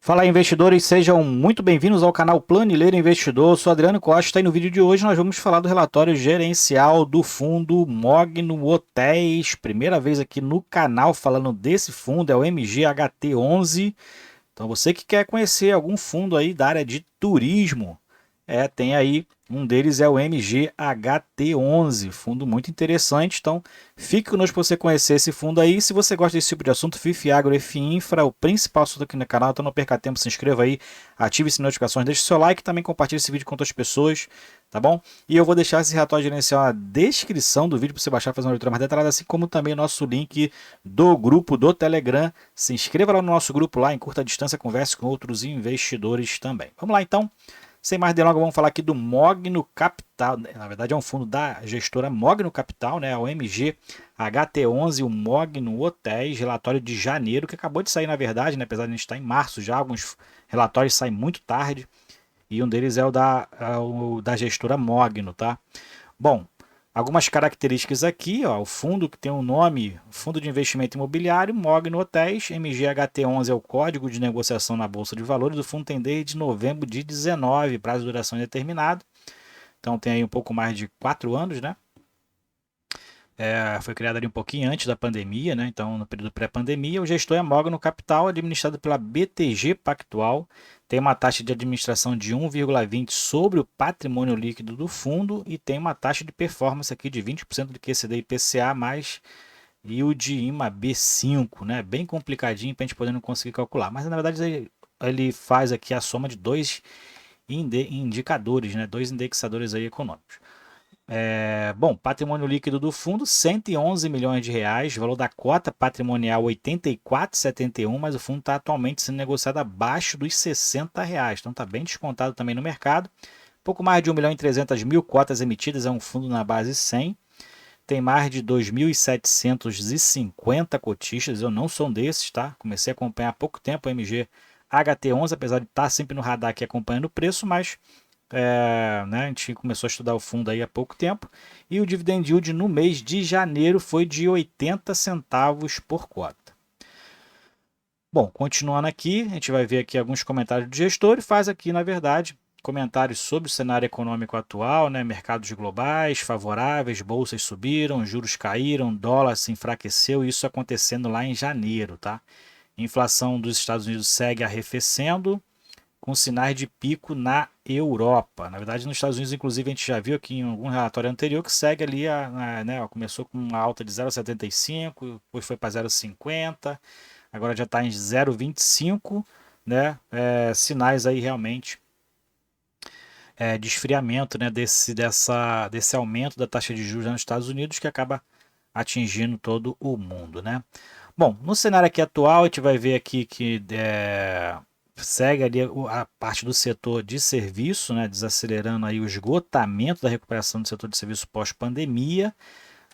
Fala aí, investidores, sejam muito bem-vindos ao canal Planileiro Investidor. Eu sou Adriano Costa e no vídeo de hoje nós vamos falar do relatório gerencial do fundo Mogno Hotéis. Primeira vez aqui no canal falando desse fundo, é o MGHT11. Então você que quer conhecer algum fundo aí da área de turismo, tem aí, um deles é o MGHT11, fundo muito interessante, então fique conosco para você conhecer esse fundo aí. Se você gosta desse tipo de assunto, FIF Agro, FI Infra, o principal assunto aqui no canal, então não perca tempo, se inscreva aí, ative as notificações, deixe seu like e também compartilhe esse vídeo com outras pessoas, tá bom? E eu vou deixar esse relatório gerencial na descrição do vídeo para você baixar e fazer uma leitura mais detalhada, assim como também o nosso link do grupo do Telegram. Se inscreva lá no nosso grupo lá, em curta distância, converse com outros investidores também. Vamos lá então. Sem mais delongas, vamos falar aqui do Mogno Capital. Na verdade, é um fundo da gestora Mogno Capital, né? O MGHT11, o Mogno Hotéis, relatório de janeiro, que acabou de sair, na verdade, né? Apesar de a gente estar em março já, alguns relatórios saem muito tarde. E um deles é o da gestora Mogno, tá? Bom, algumas características aqui, ó, o fundo que tem um nome, Fundo de Investimento Imobiliário, Mogno Hotéis, MGHT11 é o código de negociação na Bolsa de Valores, o fundo tem desde novembro de 19, prazo de duração indeterminado, então tem aí um pouco mais de 4 anos, né? Foi criado ali um pouquinho antes da pandemia, né? Então no período pré-pandemia, o gestor é Mogno Capital, administrado pela BTG Pactual, tem uma taxa de administração de 1,20 sobre o patrimônio líquido do fundo e tem uma taxa de performance aqui de 20% do QCD IPCA mais e o de IMA B5, né? Bem complicadinho para a gente poder não conseguir calcular. Mas na verdade ele faz aqui a soma de dois indicadores, né? Dois indexadores aí econômicos. Bom, patrimônio líquido do fundo, 111 milhões de reais, valor da cota patrimonial 84,71, mas o fundo está atualmente sendo negociado abaixo dos 60 reais, então está bem descontado também no mercado. Pouco mais de 1 milhão e 300 mil cotas emitidas, é um fundo na base 100, tem mais de 2.750 cotistas, eu não sou um desses, tá? Comecei a acompanhar há pouco tempo o MGHT11, apesar de estar sempre no radar aqui acompanhando o preço, mas né, a gente começou a estudar o fundo aí há pouco tempo e o dividend yield no mês de janeiro foi de 80 centavos por cota. Bom, continuando aqui, a gente vai ver aqui alguns comentários do gestor e faz aqui, na verdade, comentários sobre o cenário econômico atual, né, mercados globais favoráveis, bolsas subiram, juros caíram, dólar se enfraqueceu, isso acontecendo lá em janeiro, tá? Inflação dos Estados Unidos segue arrefecendo, com sinais de pico na Europa. Na verdade, nos Estados Unidos, inclusive, a gente já viu aqui em algum relatório anterior que segue ali, né, começou com uma alta de 0,75, depois foi para 0,50, agora já está em 0,25, né, sinais aí realmente de esfriamento, né, desse aumento da taxa de juros nos Estados Unidos que acaba atingindo todo o mundo, né? Bom, no cenário aqui atual, a gente vai ver aqui que segue ali a parte do setor de serviço, né, desacelerando aí o esgotamento da recuperação do setor de serviço pós-pandemia.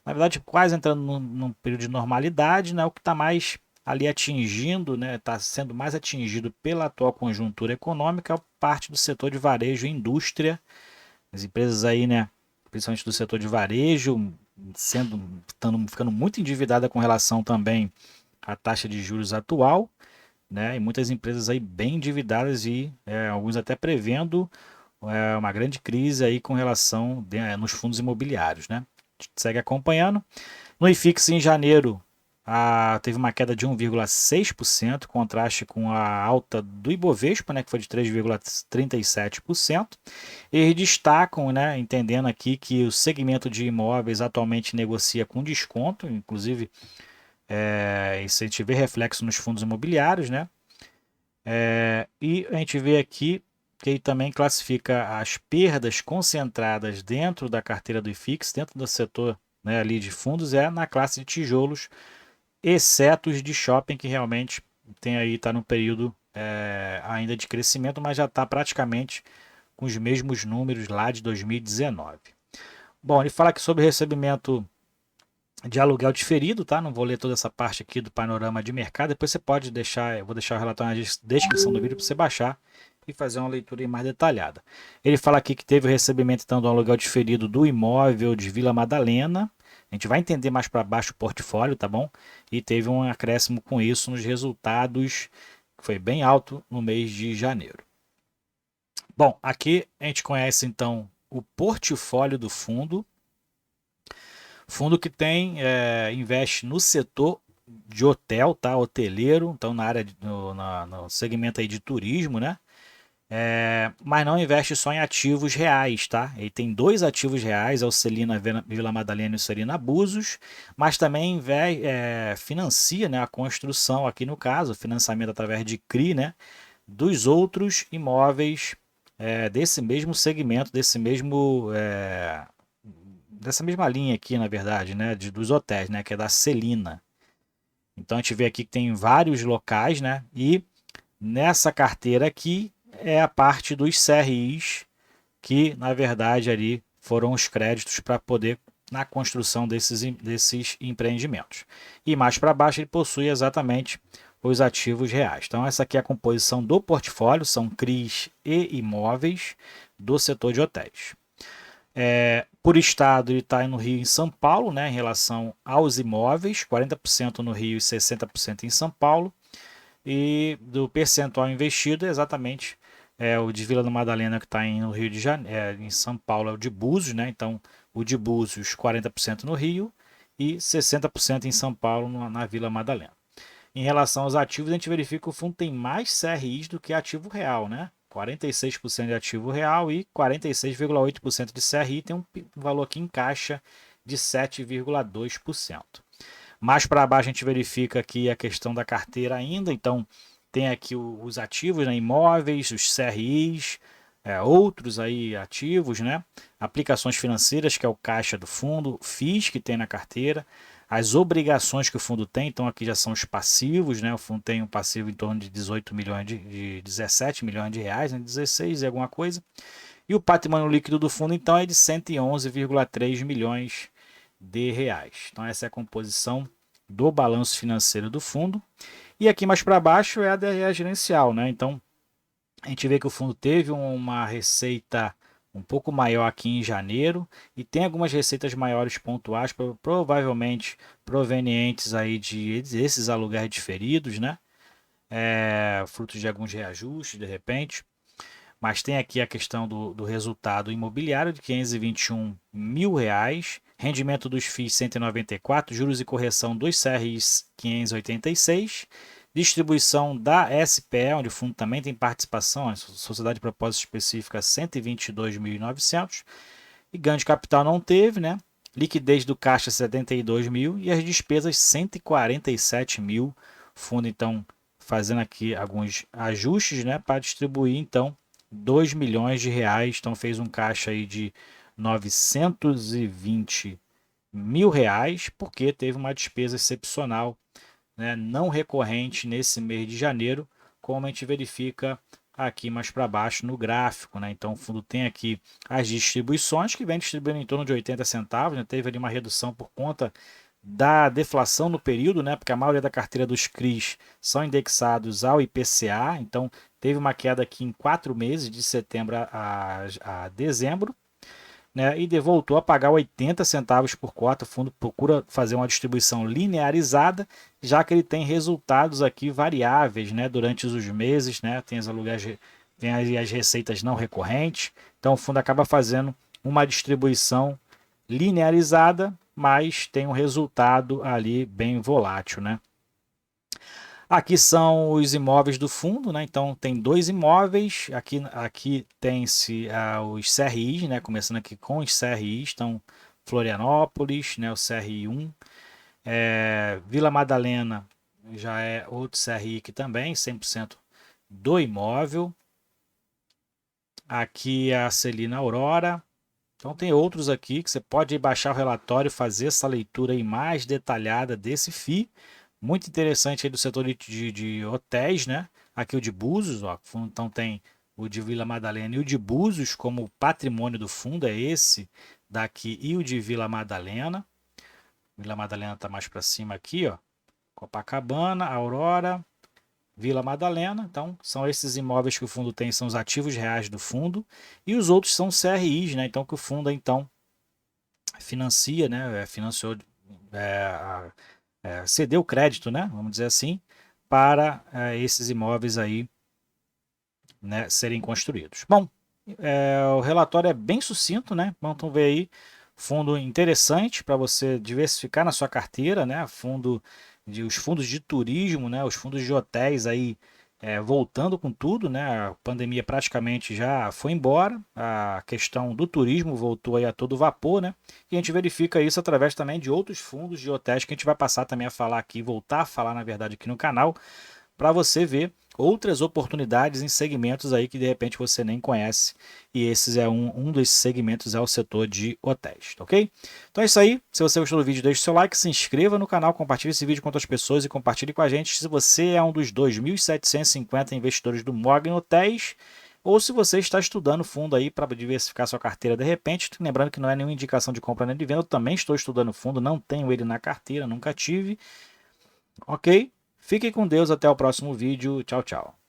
Na verdade, quase entrando num período de normalidade, né, o que está mais ali atingindo, né, está sendo mais atingido pela atual conjuntura econômica, é a parte do setor de varejo e indústria. As empresas aí, né, principalmente do setor de varejo, ficando muito endividada com relação também à taxa de juros atual, né? E muitas empresas aí bem endividadas e alguns até prevendo uma grande crise aí com relação nos fundos imobiliários, né? A gente segue acompanhando. No IFIX em janeiro teve uma queda de 1,6%, contraste com a alta do Ibovespa, né, que foi de 3,37%. Eles destacam, né, entendendo aqui que o segmento de imóveis atualmente negocia com desconto, inclusive isso a gente vê reflexo nos fundos imobiliários, né? E a gente vê aqui que ele também classifica as perdas concentradas dentro da carteira do IFIX, dentro do setor, né, ali de fundos, na classe de tijolos, exceto os de shopping, que realmente tem aí, está no período ainda de crescimento, mas já está praticamente com os mesmos números lá de 2019. Bom, ele fala aqui sobre recebimento de aluguel diferido, tá? Não vou ler toda essa parte aqui do panorama de mercado. Depois você pode deixar, eu vou deixar o relatório na descrição do vídeo para você baixar e fazer uma leitura mais detalhada. Ele fala aqui que teve o recebimento então do aluguel diferido do imóvel de Vila Madalena. A gente vai entender mais para baixo o portfólio, tá bom? E teve um acréscimo com isso nos resultados que foi bem alto no mês de janeiro. Bom, aqui a gente conhece então o portfólio do fundo. Fundo que investe no setor de hotel, tá? Hoteleiro, então na área no segmento aí de turismo, né? Mas não investe só em ativos reais, tá? Ele tem dois ativos reais, é o Celina Vila Madalena e o Celina Abusos, mas também financia, né, a construção, aqui no caso, financiamento através de CRI, né, dos outros imóveis desse mesmo segmento, dessa mesma linha aqui, na verdade, né, dos hotéis, né, que é da Celina. Então a gente vê aqui que tem vários locais, né, e nessa carteira aqui é a parte dos CRIs que, na verdade, ali foram os créditos para poder na construção desses empreendimentos. E mais para baixo ele possui exatamente os ativos reais. Então essa aqui é a composição do portfólio, são CRIs e imóveis do setor de hotéis. Por estado, ele está no Rio e em São Paulo, né, em relação aos imóveis, 40% no Rio e 60% em São Paulo. E do percentual investido, exatamente o de Vila da Madalena, que está no Rio de Janeiro, em São Paulo, é o de Búzios, né? Então, o de Búzios, 40% no Rio e 60% em São Paulo, na Vila Madalena. Em relação aos ativos, a gente verifica que o fundo tem mais CRIs do que ativo real, né? 46% de ativo real e 46,8% de CRI, tem um valor aqui em caixa de 7,2%. Mais para baixo a gente verifica aqui a questão da carteira ainda, então tem aqui os ativos, né, imóveis, os CRIs, outros aí ativos, né, aplicações financeiras, que é o caixa do fundo, FIIs que tem na carteira, as obrigações que o fundo tem, então aqui já são os passivos, né, o fundo tem um passivo em torno de 18 milhões de 17 milhões de reais, né, 16 e alguma coisa, e o patrimônio líquido do fundo então é de 111,3 milhões de reais. Então essa é a composição do balanço financeiro do fundo. E aqui mais para baixo é a DRE gerencial, né? Então a gente vê que o fundo teve uma receita um pouco maior aqui em janeiro e tem algumas receitas maiores pontuais, provavelmente provenientes aí desses aluguéis diferidos, né? Frutos de alguns reajustes de repente. Mas tem aqui a questão do resultado imobiliário de 521 mil reais, rendimento dos FIIs 194, juros e correção dos CRIs 586, distribuição da SPE, onde o fundo também tem participação, a Sociedade de Propósito Específica 122.900, e ganho de capital não teve, né? Liquidez do caixa 72 mil e as despesas 147 mil. Fundo então fazendo aqui alguns ajustes, né, para distribuir então 2 milhões de reais, então fez um caixa aí de 920 mil reais, porque teve uma despesa excepcional, né, não recorrente nesse mês de janeiro, como a gente verifica aqui mais para baixo no gráfico, né? Então o fundo tem aqui as distribuições que vem distribuindo em torno de 80 centavos, né? Teve ali uma redução por conta da deflação no período, né? Porque a maioria da carteira dos CRIs são indexados ao IPCA, então teve uma queda aqui em 4 meses, de setembro a dezembro, né? E voltou a pagar 80 centavos por cota. O fundo procura fazer uma distribuição linearizada, já que ele tem resultados aqui variáveis, né? Durante os meses, né? Tem as receitas não recorrentes, então o fundo acaba fazendo uma distribuição linearizada, mas tem um resultado ali bem volátil, né? Aqui são os imóveis do fundo, né? Então tem dois imóveis. Aqui tem-se os CRIs, né? Começando aqui com os CRIs, então Florianópolis, né? O CRI 1. Vila Madalena já é outro CRI aqui também, 100% do imóvel. Aqui é a Celina Aurora. Então tem outros aqui que você pode baixar o relatório e fazer essa leitura aí mais detalhada desse FII. Muito interessante aí do setor de hotéis, né? Aqui o de Búzios, ó. Então tem o de Vila Madalena e o de Búzios como patrimônio do fundo, é esse daqui e o de Vila Madalena. Vila Madalena está mais para cima aqui, ó. Copacabana, Aurora, Vila Madalena. Então são esses imóveis que o fundo tem, são os ativos reais do fundo. E os outros são CRIs, né? Então que o fundo então financia, né? Financiou, cedeu crédito, né? Vamos dizer assim, para esses imóveis aí, né, serem construídos. Bom, o relatório é bem sucinto, né? Vamos ver aí, fundo interessante para você diversificar na sua carteira, né? Os fundos de turismo, né? Os fundos de hotéis aí voltando com tudo, né? A pandemia praticamente já foi embora, a questão do turismo voltou aí a todo vapor, né? E a gente verifica isso através também de outros fundos de hotéis que a gente vai passar também a falar aqui, voltar a falar na verdade aqui no canal, para você ver outras oportunidades em segmentos aí que de repente você nem conhece, e esses é um desses segmentos, é o setor de hotéis, ok? Então é isso aí, se você gostou do vídeo deixe seu like, se inscreva no canal, compartilhe esse vídeo com outras pessoas e compartilhe com a gente se você é um dos 2.750 investidores do Morgan Hotéis, ou se você está estudando fundo aí para diversificar sua carteira de repente, lembrando que não é nenhuma indicação de compra nem de venda, eu também estou estudando fundo, não tenho ele na carteira, nunca tive, ok? Fiquem com Deus, até o próximo vídeo. Tchau, tchau.